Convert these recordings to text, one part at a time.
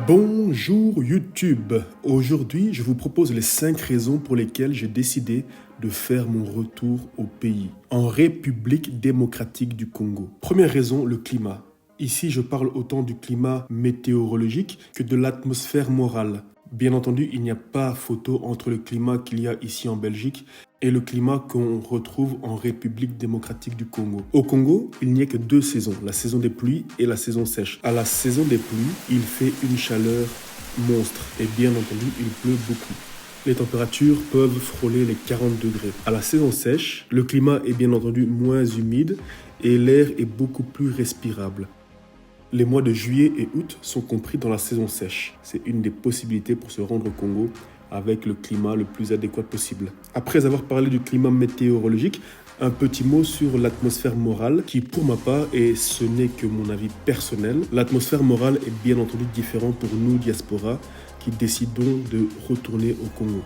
Bonjour YouTube, aujourd'hui je vous propose les 5 raisons pour lesquelles j'ai décidé de faire mon retour au pays, en République démocratique du Congo. Première raison, le climat. Ici je parle autant du climat météorologique que de l'atmosphère morale. Bien entendu, il n'y a pas photo entre le climat qu'il y a ici en Belgique et le climat qu'on retrouve en République démocratique du Congo. Au Congo, il n'y a que 2 saisons, la saison des pluies et la saison sèche. À la saison des pluies, il fait une chaleur monstre et bien entendu, il pleut beaucoup. Les températures peuvent frôler les 40 degrés. À la saison sèche, le climat est bien entendu moins humide et l'air est beaucoup plus respirable. Les mois de juillet et août sont compris dans la saison sèche. C'est une des possibilités pour se rendre au Congo avec le climat le plus adéquat possible. Après avoir parlé du climat météorologique, un petit mot sur l'atmosphère morale qui, pour ma part, et ce n'est que mon avis personnel, l'atmosphère morale est bien entendu différente pour nous, diaspora, qui décidons de retourner au Congo.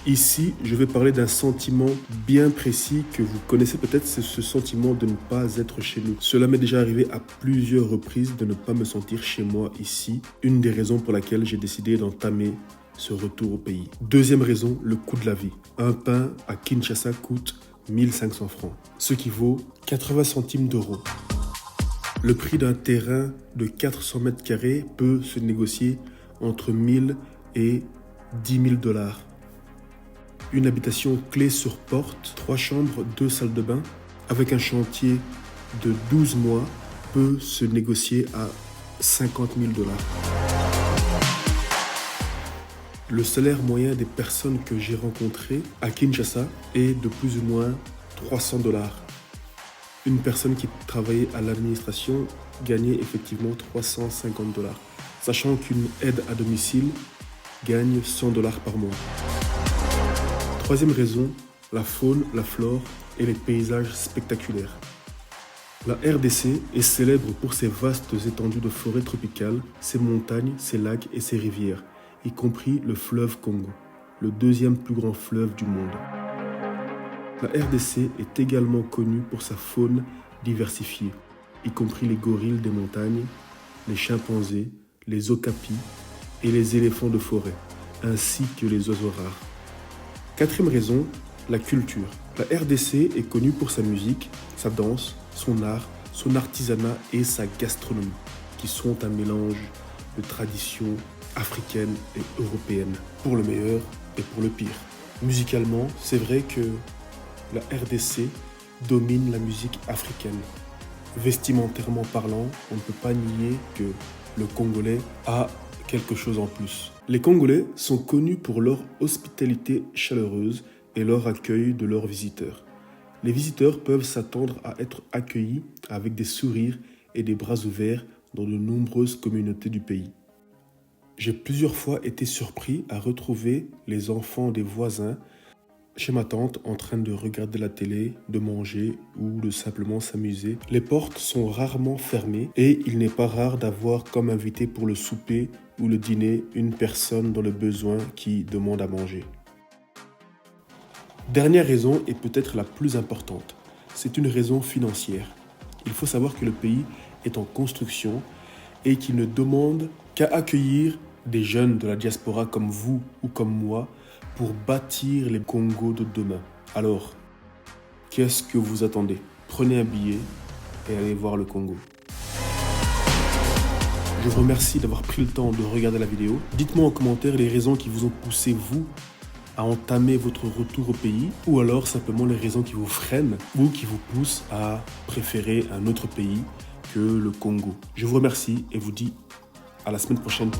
Ici, je vais parler d'un sentiment bien précis que vous connaissez peut-être, c'est ce sentiment de ne pas être chez nous. Cela m'est déjà arrivé à plusieurs reprises de ne pas me sentir chez moi ici, une des raisons pour laquelle j'ai décidé d'entamer ce retour au pays. Deuxième raison, le coût de la vie. Un pain à Kinshasa coûte 1500 francs, ce qui vaut 80 centimes d'euros. Le prix d'un terrain de 400 mètres carrés peut se négocier entre 1000 et 10 000 dollars. Une habitation clé sur porte, 3 chambres, 2 salles de bain, avec un chantier de 12 mois, peut se négocier à 50 000 dollars. Le salaire moyen des personnes que j'ai rencontrées à Kinshasa est de plus ou moins 300 dollars. Une personne qui travaillait à l'administration gagnait effectivement 350 dollars, sachant qu'une aide à domicile gagne 100 dollars par mois. Troisième raison, la faune, la flore et les paysages spectaculaires. La RDC est célèbre pour ses vastes étendues de forêts tropicales, ses montagnes, ses lacs et ses rivières, y compris le fleuve Congo, le 2e plus grand fleuve du monde. La RDC est également connue pour sa faune diversifiée, y compris les gorilles des montagnes, les chimpanzés, les okapis et les éléphants de forêt, ainsi que les oiseaux rares. Quatrième raison, la culture. La RDC est connue pour sa musique, sa danse, son art, son artisanat et sa gastronomie, qui sont un mélange de traditions africaines et européennes, pour le meilleur et pour le pire. Musicalement, c'est vrai que la RDC domine la musique africaine. Vestimentairement parlant, on ne peut pas nier que le Congolais a quelque chose en plus. Les Congolais sont connus pour leur hospitalité chaleureuse et leur accueil de leurs visiteurs. Les visiteurs peuvent s'attendre à être accueillis avec des sourires et des bras ouverts dans de nombreuses communautés du pays. J'ai plusieurs fois été surpris à retrouver les enfants des voisins chez ma tante en train de regarder la télé, de manger ou de simplement s'amuser. Les portes sont rarement fermées et il n'est pas rare d'avoir comme invité pour le souper ou le dîner une personne dans le besoin qui demande à manger. Dernière raison et peut-être la plus importante, c'est une raison financière. Il faut savoir que le pays est en construction et qu'il ne demande qu'à accueillir des jeunes de la diaspora comme vous ou comme moi pour bâtir les Congos de demain. Alors, qu'est-ce que vous attendez? Prenez un billet et allez voir le Congo. Je vous remercie d'avoir pris le temps de regarder la vidéo. Dites-moi en commentaire les raisons qui vous ont poussé, vous, à entamer votre retour au pays, ou alors simplement les raisons qui vous freinent ou qui vous poussent à préférer un autre pays que le Congo. Je vous remercie et vous dis à la semaine prochaine.